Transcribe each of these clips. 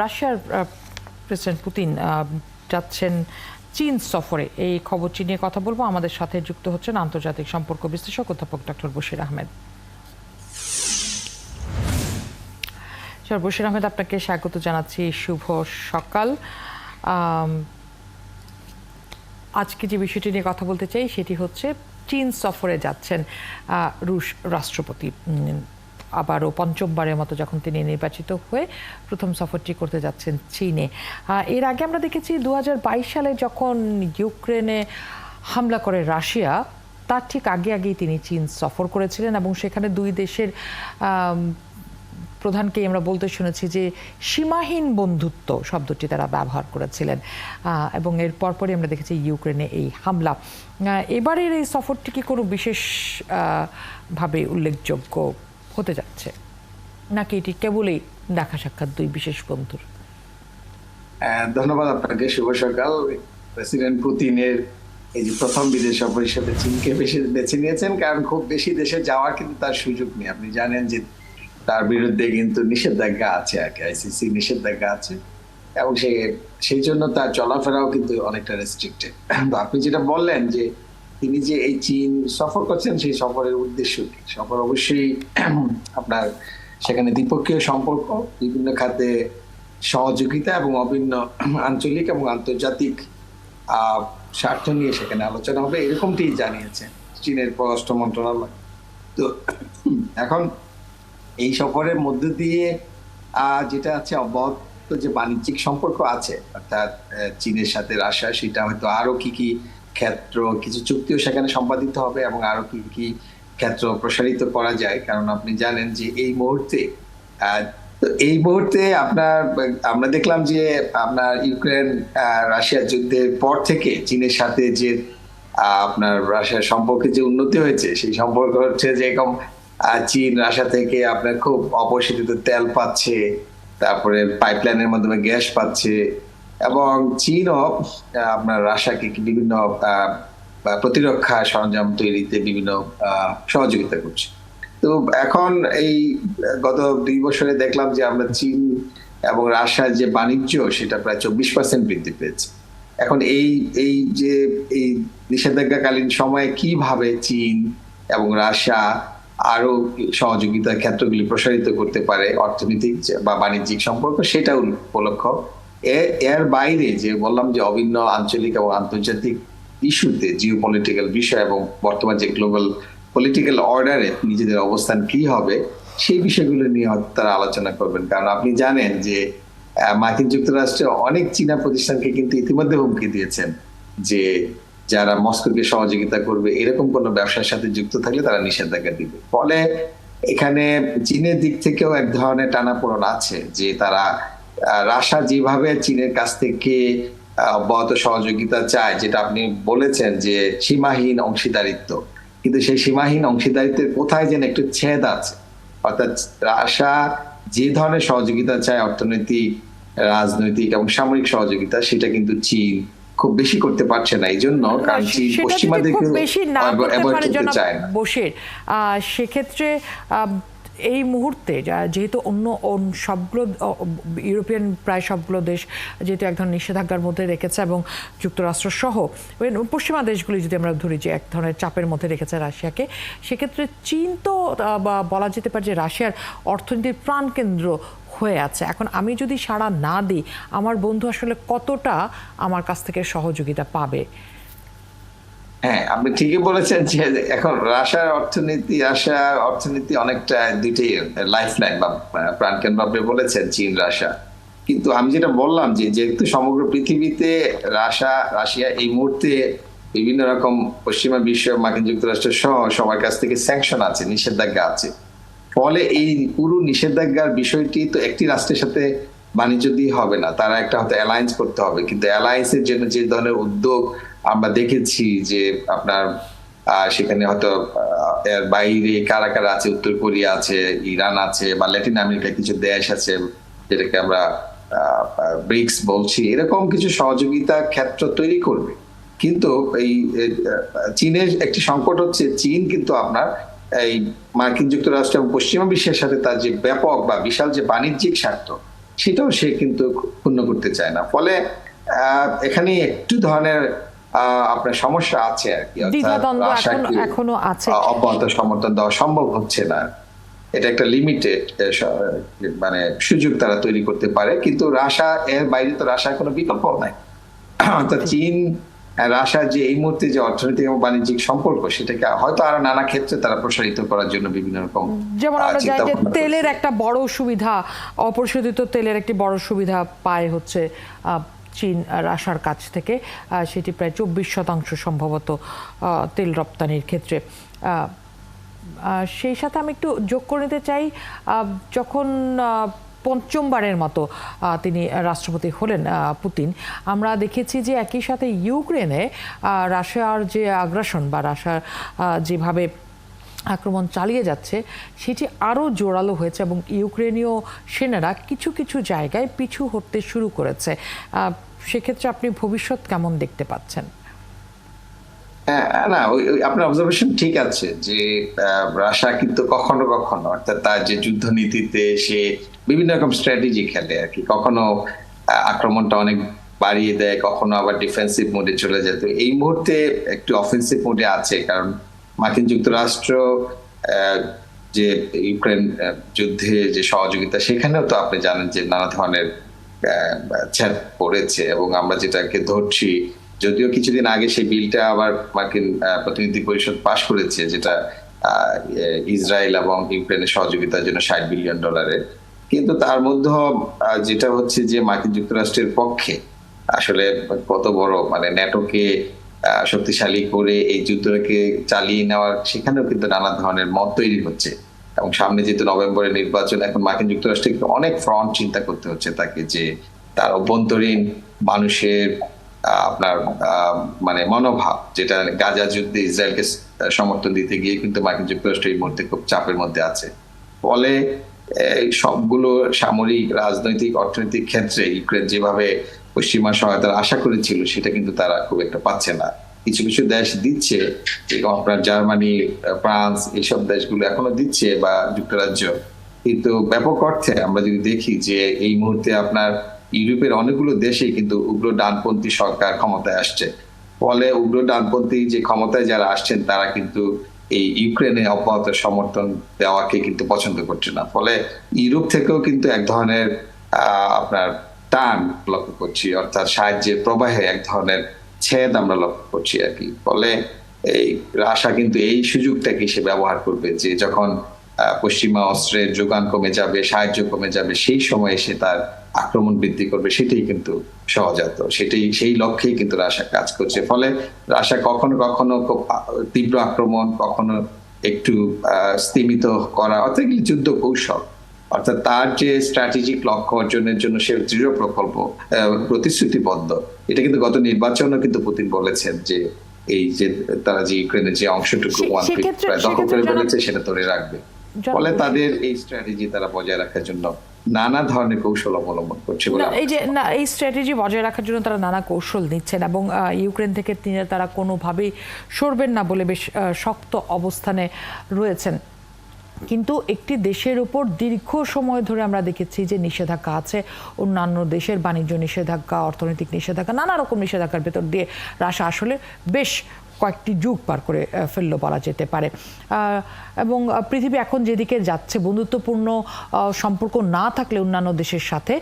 রাশিয়ার president Putin যাচ্ছেন চীন সফরে, এই খবরটি নিয়ে কথা বলবো। আমাদের সাথে যুক্ত হচ্ছেন আন্তর্জাতিক সম্পর্ক বিশ্লেষক অধ্যাপক ডক্টর বশির আহমেদ। স্যার বশির আহমেদ, আপনাকে স্বাগত জানাচ্ছি। শুভ সকাল। আজকে যে বিষয়টি নিয়ে কথা বলতে চাই সেটি হচ্ছে চীন সফরে যাচ্ছেন রুশ রাষ্ট্রপতি। আবারও পঞ্চমবারের মতো যখন তিনি নির্বাচিত হয়ে প্রথম সফরটি করতে যাচ্ছেন চীনে। এর আগে আমরা দেখেছি 2022 সালে যখন ইউক্রেনে হামলা করে রাশিয়া, তার ঠিক আগেই তিনি চীন সফর করেছিলেন এবং সেখানে দুই দেশের প্রধানকেই আমরা বলতে শুনেছি যে সীমাহীন বন্ধুত্ব শব্দটি তারা ব্যবহার করেছিলেন, এবং এর পরপরই আমরা দেখেছি ইউক্রেনে এই হামলা। এবারের এই সফরটি কি কোনো বিশেষ ভাবে উল্লেখযোগ্য হতে যাচ্ছে, নাকি এটি কেবলই দেখা সাক্ষাৎ দুই বিশেষ বন্ধুর? ধন্যবাদ আপনাকে। শুভ সকাল। প্রেসিডেন্ট পুতিনের এই যে প্রথম বিদেশ সফর হিসেবে চীনকে বেছে নিয়েছেন, কারণ খুব বেশি দেশে যাওয়ার কিন্তু তার সুযোগ নেই। আপনি জানেন যে তার বিরুদ্ধে কিন্তু নিষেধাজ্ঞা আছে, আর কি আইসিসি নিষেধাজ্ঞা আছে, এবং সেই জন্য তার চলাফেরাও কিন্তু অনেকটা রেস্ট্রিক্টেড। তো আপনি যেটা বললেন যে তিনি যে এই চীন সফর করছেন, সেই সফরের উদ্দেশ্য কি? সফর অবশ্যই আপনার সেখানে দ্বিপক্ষীয় সম্পর্ক, বিভিন্ন খাতে সহযোগিতা এবং অভিন্ন আঞ্চলিক এবং আন্তর্জাতিক স্বার্থ নিয়ে সেখানে আলোচনা হবে, এরকমটি জানিয়েছে চীনের পররাষ্ট্র মন্ত্রণালয়। তো এখন এই সফরের মধ্য দিয়ে যেটা আছে অব্যাহত যে বাণিজ্যিক সম্পর্ক আছে, অর্থাৎ চীনের সাথে রাশিয়া, সেটা হয়তো আরো কি ক্ষেত্র, কিছু চুক্তিও সেখানে সম্পাদিত হবে এবং আরো কি ক্ষেত্র প্রসারিত করা যায়। কারণ আপনি জানেন যে এই মুহূর্তে আমরা দেখলাম যে আপনার ইউক্রেন রাশিয়ার যুদ্ধের পর থেকে চীনের সাথে যে আপনার রাশিয়ার সম্পর্কে যে উন্নতি হয়েছে, সেই সম্পর্ক হচ্ছে যে এরকম চীন রাশিয়া থেকে আপনার খুব অপরিশোধিত তেল পাচ্ছে, তারপরে পাইপলাইনের মাধ্যমে গ্যাস পাচ্ছে, এবং চীনও আপনার রাশিয়াকে বিভিন্ন প্রতিরক্ষা সরঞ্জাম তৈরিতে বিভিন্ন সহযোগিতা করছে। তো এখন এই গত 2 বছরে দেখলাম যে আমরা চীন এবং রাশিয়ার যে বাণিজ্য, সেটা প্রায় 24% বৃদ্ধি পেয়েছে। এখন এই যে এই নিষেধাজ্ঞাকালীন সময়ে কিভাবে চীন এবং রাশিয়া আরো সহযোগিতার ক্ষেত্রগুলি প্রসারিত করতে পারে, অর্থনৈতিক বা বাণিজ্যিক সম্পর্ক, সেটা উপলক্ষ। এর বাইরে যে বললাম যে অভিন্ন আঞ্চলিক এবং আন্তর্জাতিক ইস্যুতে, জিওপলিটিক্যাল বিষয় এবং বর্তমান যে গ্লোবাল পলিটিক্যাল অর্ডারে নিজেদের অবস্থান কি হবে, সেই বিষয়গুলো নিয়ে তারা আলোচনা করবেন। কারণ আপনি জানেন যে মার্কিন যুক্তরাষ্ট্রে অনেক চীনা প্রতিষ্ঠানকে কিন্তু ইতিমধ্যে হুমকি দিয়েছেন যে যারা মস্কোকে সহযোগিতা করবে এরকম কোনো ব্যবসার সাথে যুক্ত থাকলে তারা নিষেধাজ্ঞা দিবে। ফলে এখানে চীনের দিক থেকেও এক ধরনের টানাপোড়েন আছে যে তারা রাশিয়া যেভাবে চীনের কাছ থেকে অব্যাহত সহযোগিতা চায়, যেটা আপনি বলেছেন যে সীমাহীন অংশীদারিত্ব, কিন্তু সেই সীমাহীন অংশীদারিত্বের কোথায় যেন একটু ছেদ আছে। অর্থাৎ রাশিয়া যে ধরনের সহযোগিতা চায়, অর্থনৈতিক, রাজনৈতিক এবং সামরিক সহযোগিতা, সেটা কিন্তু চীন খুব বেশি করতে পারছে না। এই জন্য কারণ চীন পশ্চিমাদেরকে অ্যাভয়েড করতে চায় না। বশির, সেক্ষেত্রে এই মুহূর্তে যেহেতু অন্য সবগুলো ইউরোপিয়ান প্রায় সবগুলো দেশ যেহেতু এক ধরনের নিষেধাজ্ঞার মধ্যে রেখেছে, এবং যুক্তরাষ্ট্র সহ পশ্চিমা দেশগুলি যদি আমরা ধরি যে এক ধরনের চাপের মধ্যে রেখেছে রাশিয়াকে, সেক্ষেত্রে চীন তো বলা যেতে পারে যে রাশিয়ার অর্থনীতির প্রাণকেন্দ্র হয়ে আছে। এখন আমি যদি সাড়া না দিই, আমার বন্ধু আসলে কতটা আমার কাছ থেকে সহযোগিতা পাবে? হ্যাঁ, আপনি ঠিকই বলেছেন যে এখন রাশিয়ার অর্থনীতি অনেকটা দুইটাই লাইফলাইন বা প্রাণকেন্দ্র আপনি বলেছেন, চীন রাশিয়া। কিন্তু আমি যেটা বললাম যে যেহেতু সমগ্র পৃথিবীতে রাশিয়া এই মুহূর্তে বিভিন্ন রকম পশ্চিমা বিশ্ব, মার্কিন যুক্তরাষ্ট্র সহ সবার কাছ থেকে স্যাংশন আছে, নিষেধাজ্ঞা আছে। ফলে এই পুরো নিষেধাজ্ঞার বিষয়টি তো একটি রাষ্ট্রের সাথে বাণিজ্য দিয়ে হবে না, তারা একটা হয়তো অ্যালায়েন্স করতে হবে। কিন্তু অ্যালায়েন্সের জন্য যে ধরনের উদ্যোগ আমরা দেখেছি যে আপনার সেখানে হয়তো এর বাইরে কারা কারা আছে, উত্তর কোরিয়া আছে, ইরান আছে, বা ল্যাটিন আমেরিকার কিছু দেশ আছে যেটাকে আমরা ব্রিক্স বলছি, এরকম কিছু সহযোগিতা ক্ষেত্র তৈরি করবে। কিন্তু এই চীনের একটি সংকট হচ্ছে, চীন কিন্তু আপনার এই মার্কিন যুক্তরাষ্ট্র এবং পশ্চিমা বিশ্বের সাথে তার যে ব্যাপক বা বিশাল যে বাণিজ্যিক স্বার্থ, সেটাও সে কিন্তু পূর্ণ করতে চায় না। ফলে এখানে একটু ধরনের আপনার সমস্যা আছে আর কি, অর্থাৎ দ্বিধাদ্বন্দ্ব রাশিয়াকে এখনো আছে। অব্যাহত সমর্থন দেওয়া সম্ভব হচ্ছে না। এটা একটা লিমিটেড মানে সুযোগ তারা তৈরি করতে পারে, কিন্তু রাশিয়া এর বাইরে তো রাশিয়ার কোনো বিকল্প নাই। অর্থাৎ চীন রাশিয়ার যে এই মুহূর্তে যে অর্থনৈতিক এবং বাণিজ্যিক সম্পর্ক, সেটাকে হয়তো আরো নানা ক্ষেত্রে তারা প্রসারিত করার জন্য বিভিন্ন রকম যেমন আমরা জানি যে তেলের একটা বড় সুবিধা, অপরিশোধিত তেলের একটি বড় সুবিধা পায় হচ্ছে চীন রাশিয়ার কাছ থেকে, সেটি প্রায় 24% সম্ভবত তেল রপ্তানির ক্ষেত্রে। সেই সাথে আমি একটু যোগ করে নিতে চাই, যখন পঞ্চমবারের মতো তিনি রাষ্ট্রপতি হলেন পুতিন, আমরা দেখেছি যে একই সাথে ইউক্রেনে রাশিয়ার যে আগ্রাসন বা রাশিয়ার যেভাবে আক্রমণ চালিয়ে যাচ্ছে সেটি আরও জোরালো হয়েছে এবং ইউক্রেনীয় সেনারা কিছু কিছু জায়গায় পিছু হটতে শুরু করেছে। সেক্ষেত্রে আপনি ভবিষ্যৎ কেমন দেখতে পাচ্ছেন? না, আপনার অবজারভেশন ঠিক আছে যে রাশিয়া কিন্তু কখনো কখনো, অর্থাৎ তার যে যুদ্ধ নীতিতে সে বিভিন্ন রকম স্ট্র্যাটেজি খেলে আর কি। কখনো আক্রমণটা অনেক বাড়িয়ে দেয়, কখনো আবার ডিফেন্সিভ মোডে চলে যায়। তো এই মুহূর্তে একটু অফেন্সিভ মোডে আছে, কারণ মার্কিন যুক্তরাষ্ট্র যে ইউক্রেন যুদ্ধে যে সহযোগিতা, সেখানেও তো আপনি জানেন যে নানা ধরনের ছাড় পড়েছে। এবং আমরা যেটাকে ধরছি, যদিও কিছুদিন আগে সেই বিলটা আবার মার্কিন প্রতিনিধি পরিষদ পাশ করেছে, যেটা ইসরায়েল এবং ইউক্রেনের সহযোগিতার জন্য $60 বিলিয়ন, কিন্তু তার মধ্যে যেটা হচ্ছে যে মার্কিন যুক্তরাষ্ট্রের পক্ষে আসলে কত বড় মানে ন্যাটোকে শক্তিশালী করে এই যুদ্ধটাকে চালিয়ে নেওয়ার, সেখানেও কিন্তু নানা ধরনের মত তৈরি হচ্ছে। এবং সামনে যেহেতু নভেম্বরের নির্বাচন, এখন মার্কিন যুক্তরাষ্ট্রকে অনেক ফ্রন্ট চিন্তা করতে হচ্ছে তাকে, যে তার অভ্যন্তরীণ মানুষের আপনার মানে মনোভাব, যেটা গাজা যুদ্ধে ইসরায়েলকে সমর্থন দিতে গিয়ে কিন্তু মার্কিন যুক্তরাষ্ট্র এই মুহূর্তে খুব চাপের মধ্যে আছে। ফলে সবগুলো সামরিক, রাজনৈতিক, অর্থনৈতিক ক্ষেত্রে ইউক্রেন যেভাবে পশ্চিমা সহায়তার আশা করেছিল, সেটা কিন্তু তারা খুব একটা পাচ্ছে না। কিছু কিছু দেশ দিচ্ছে, যেরকম আপনার জার্মানি, ফ্রান্স, এইসব দেশগুলো এখনো দিচ্ছে, বা যুক্তরাজ্য। কিন্তু ব্যাপক অর্থে আমরা যদি দেখি যে এই মুহূর্তে আপনার ইউরোপের অনেকগুলো দেশে কিন্তু উগ্র ডানপন্থী সরকার ক্ষমতায় আসছে। ফলে উগ্র ডানপন্থী যে ক্ষমতায় যারা আসছেন, তারা কিন্তু এই ইউক্রেনে অব্যাহত সমর্থন দেওয়াকে কিন্তু পছন্দ করছে না। ফলে ইউরোপ থেকেও কিন্তু এক ধরনের আপনার টান লক্ষ্য করছি, অর্থাৎ সাহায্যের প্রবাহে এক ধরনের ছেদ আমরা লক্ষ্য করছি আর কি। ফলে এই রাশিয়া কিন্তু এই সুযোগটাকে সে ব্যবহার করবে, যে যখন পশ্চিমা অস্ত্রের যোগান কমে যাবে, সাহায্য কমে যাবে, সেই সময় এসে তার আক্রমণ বৃদ্ধি করবে। সেটাই কিন্তু সহজাত, সেই লক্ষ্যেই কিন্তু রাশিয়া কাজ করছে। ফলে রাশিয়া কখনো কখনো খুব তীব্র আক্রমণ, কখনো একটু স্তীমিত করা, অর্থাৎ যুদ্ধ কৌশল, অর্থাৎ তার যে স্ট্র্যাটেজিক লক্ষ্য অর্জনের জন্য সে দৃঢ় প্রতিশ্রুতিবদ্ধ। এটা কিন্তু গত নির্বাচনও কিন্তু পুতিন বলেছেন যে এই যে তারা যে ইউক্রেনের যে অংশটুকু দখল করে ফেলেছে, সেটা ধরে রাখবে। ফলে তাদের এই স্ট্র্যাটেজি তারা বজায় রাখার জন্য নানা ধরনের কৌশল অবলম্বন করছে বলে এই স্ট্র্যাটেজি বজায় রাখার জন্য তারা নানা কৌশল নিচ্ছেন এবং ইউক্রেন থেকে তারা কোনোভাবেই সরবেন না বলে বেশ শক্ত অবস্থানে রয়েছেন। কিন্তু একটি দেশের উপর দীর্ঘ সময় ধরে আমরা দেখেছি যে নিষেধাজ্ঞা আছে, অন্যান্য দেশের বাণিজ্য নিষেধাজ্ঞা, অর্থনৈতিক নিষেধাজ্ঞা, নানা রকম নিষেধাজ্ঞার ভেতর দিয়ে রাশিয়া আসলে বেশ কয়েকটি যুগ পার করে ফেললো বলা যেতে পারে। এবং পৃথিবী এখন যেদিকে যাচ্ছে, বন্ধুত্বপূর্ণ সম্পর্ক না থাকলে অন্যান্য দেশের সাথে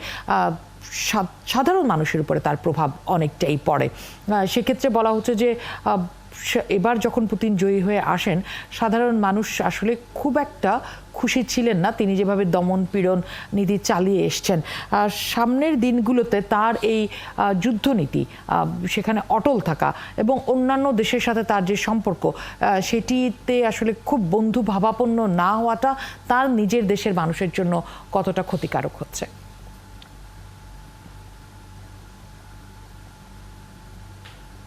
সাধারণ মানুষের উপরে তার প্রভাব অনেকটাই পড়ে। সেক্ষেত্রে বলা হচ্ছে যে এবার যখন পুতিন জয়ী হয়ে আসেন, সাধারণ মানুষ আসলে খুব একটা খুশি ছিলেন না তিনি যেভাবে দমন পীড়ন নীতি চালিয়ে এসছেন। সামনের দিনগুলোতে তার এই যুদ্ধনীতি, সেখানে অটল থাকা এবং অন্যান্য দেশের সাথে তার যে সম্পর্ক, সেটিতে আসলে খুব বন্ধু ভাবাপন্ন না হওয়াটা তার নিজের দেশের মানুষের জন্য কতটা ক্ষতিকারক হচ্ছে?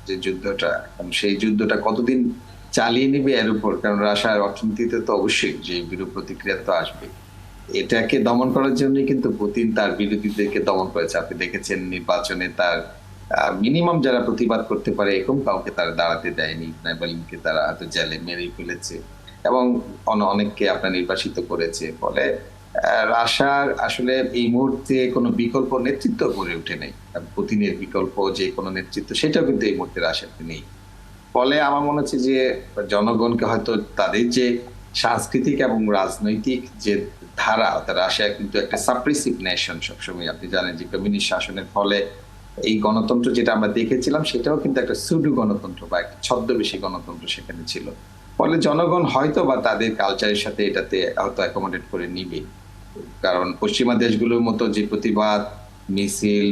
যে যুদ্ধটা, সেই যুদ্ধটা কতদিন চালিয়ে নিবে এর উপর, কারণ রাশিয়ার অর্থনীতিতে তো অবশ্যই যে বিরূপ প্রতিক্রিয়া তো আসবে। এটাকে দমন করার জন্য কিন্তু পুতিন তার বিরোধীদেরকে দমন করেছে। আপনি দেখেছেন নির্বাচনে তার মিনিমাম যারা প্রতিবাদ করতে পারে এরকম কাউকে তারা দাঁড়াতে দেয়নি। নাভালনিকে তারা হয়তো জেলে মেরে ফেলেছে এবং অনেককে আপনার নির্বাসিত করেছে। ফলে রাশিয়ার আসলে এই মুহূর্তে কোনো বিকল্প নেতৃত্ব গড়ে ওঠে নাই। পুতিনের বিকল্প যে কোনো নেতৃত্ব সেটাও কিন্তু এই মুহূর্তে রাশিয়াতে নেই। ফলে আমার মনে হচ্ছে যে জনগণকে হয়তো তাদের যে সাংস্কৃতিক এবং রাজনৈতিক যে ধারা, রাশিয়া কিন্তু একটা সাপ্রেসিভ নেশন সবসময়। আপনি জানেন যে কমিউনিস্ট শাসনের ফলে এই গণতন্ত্র যেটা আমরা দেখেছিলাম সেটাও কিন্তু একটা সুডু গণতন্ত্র বা একটা ছদ্মবেশী গণতন্ত্র সেখানে ছিল। ফলে জনগণ হয়তো বা তাদের কালচারের সাথে এটাতে হয়তো অ্যাকোমোডেট করে নিবে। কারণ পশ্চিমা দেশগুলোর মতো যে প্রতিবাদ, মিছিল,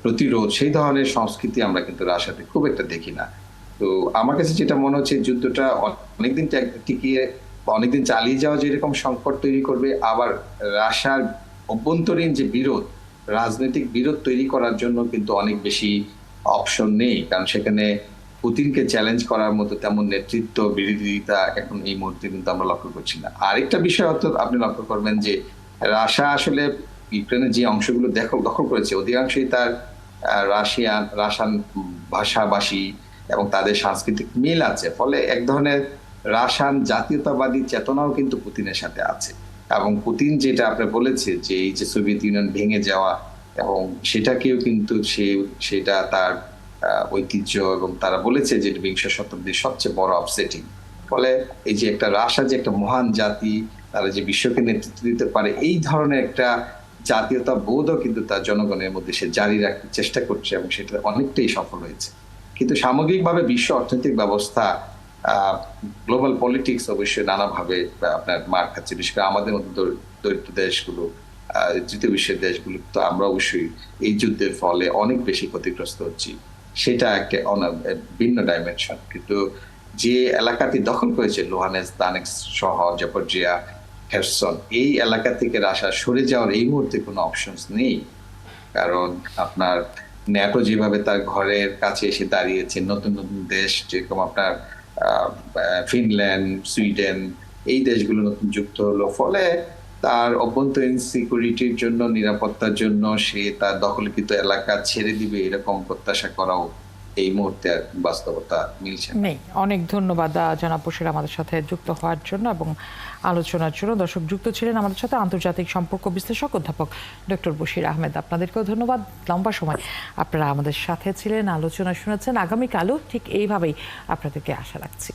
প্রতিরোধ সেই ধরনের সংস্কৃতি আমরা কিন্তু রাশিয়াতে খুব একটা দেখি না। তো আমার কাছে যেটা মনে হচ্ছে যুদ্ধটা অনেকদিন টিকিয়ে বা অনেকদিন চালিয়ে যাওয়া যেরকম সংকট তৈরি করবে, আবার রাশিয়ার অভ্যন্তরীণ যে বিরোধ, রাজনৈতিক বিরোধ তৈরি করার জন্য কিন্তু অনেক বেশি অপশন নেই। কারণ সেখানে পুতিনকে চ্যালেঞ্জ করার মতো তেমন নেতৃত্ব বিরোধিতা এখন এই মুহূর্তে কিন্তু আমরা লক্ষ্য করছি না। আরেকটা বিষয় হয়তো আপনি লক্ষ্য করবেন যে রাশিয়া আসলে ইউক্রেনের যে অংশগুলো দখল করেছে অধিকাংশই তার রাশান ভাষাভাষী এবং তাদের সাংস্কৃতিক মিল আছে। ফলে এক ধরনের রাশান জাতীয়তাবাদী চেতনাও কিন্তু পুতিনের সাথে আছে। এবং পুতিন যেটা আপনি বলেছে যে এই যে সোভিয়েত ইউনিয়ন ভেঙে যাওয়া এবং সেটাকেও কিন্তু সেটা তার ঐতিহ্য, এবং তারা বলেছে যে বিংশ শতাব্দীর সবচেয়ে বড় আপসেটিং। ফলে এই যে একটা রাশিয়া যে একটা মহান জাতি, তারা যে বিশ্বকে নেতৃত্ব দিতে পারে, এই ধরনের একটা জাতীয়তা বোধও কিন্তু তার জনগণের মধ্যে সে জারি রাখতে চেষ্টা করছে এবং সেটা অনেকটাই সফল হয়েছে। কিন্তু সামগ্রিকভাবে বিশ্ব অর্থনৈতিক ব্যবস্থা, গ্লোবাল পলিটিক্স অবশ্যই নানাভাবে আপনার মার খাচ্ছে। বিশেষ করে আমাদের মতো দরিদ্র দেশগুলো, তৃতীয় বিশ্বের দেশগুলো, তো আমরা অবশ্যই এই যুদ্ধের ফলে অনেক বেশি ক্ষতিগ্রস্ত হচ্ছি। সেটা একটা ভিন্ন ডাইমেনশন। কিন্তু যে এলাকাটি দখল করেছে লুহানেস্ক, দানেস্ক সহ জাপোরিজিয়া, হেরসন, এই এলাকা থেকে রাশিয়া সরে যাওয়ার এই মুহূর্তে কোনো অপশনস নেই। কারণ আপনার ন্যাটো যেভাবে তার ঘরের কাছে এসে দাঁড়িয়েছে, নতুন নতুন দেশ যেরকম আপনার ফিনল্যান্ড, সুইডেন, এই দেশগুলো নতুন যুক্ত হলো। ফলে তার অভ্যন্তরীণ সিকিউরিটির জন্য, নিরাপত্তার জন্য সে তার দখলকৃত এলাকা ছেড়ে দিবে এরকম প্রত্যাশা করাও এই মুহূর্তে বাস্তবতা মিলছে না। নেই। অনেক ধন্যবাদ জনাব বশির আমাদের সাথে যুক্ত হওয়ার জন্য এবং আলোচনার জন্য। দর্শক, যুক্ত ছিলেন আমাদের সাথে আন্তর্জাতিক সম্পর্ক বিশ্লেষক অধ্যাপক ডক্টর বশির আহমেদ। আপনাদেরকেও ধন্যবাদ। লম্বা সময় আপনারা আমাদের সাথে ছিলেন, আলোচনা শুনেছেন। আগামীকালও ঠিক এইভাবেই আপনাদেরকে আশা রাখছি।